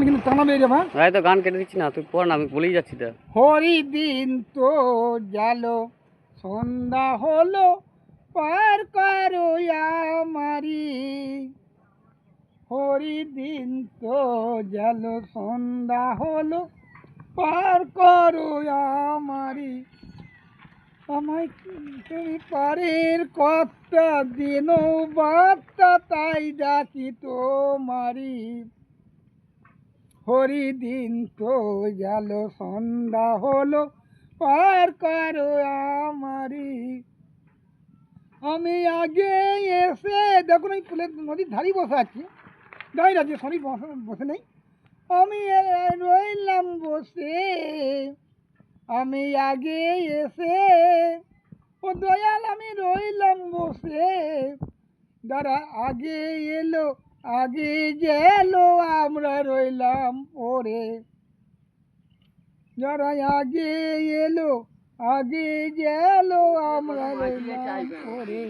কিন্তু টানা বেরিয়ে যাবে। ভাই তো গান কেটে দিচ্ছি না, তুই পড় না, আমি বলেই যাচ্ছি তো। হরি দিন তো গেল, সন্ধ্যা হলো, পার করো আমারি। হরি দিন তো গেল, সন্ধ্যা হলো, পার করো আমারি। আমায় তুমি পারের কথা দিন বার্তা, তাই ডাকি তোমারি। হরি দিন তো গেল, সন্ধ্যা হলো, পার করো আমারি। আমি আগে এসে দেখুন এই ফুলের নদীর ধারি বসে আছি, গাই রাজ্যে শনি বসে নেই। আমি রইলাম বসে, আমি আগে এসে, ও দয়াল আমি রইলাম বসে। যারা আগে এলো আগে গেল, আমরা রইলাম পরে। যারা আগে এলো আগে গেল, আমরা রইলাম পরে।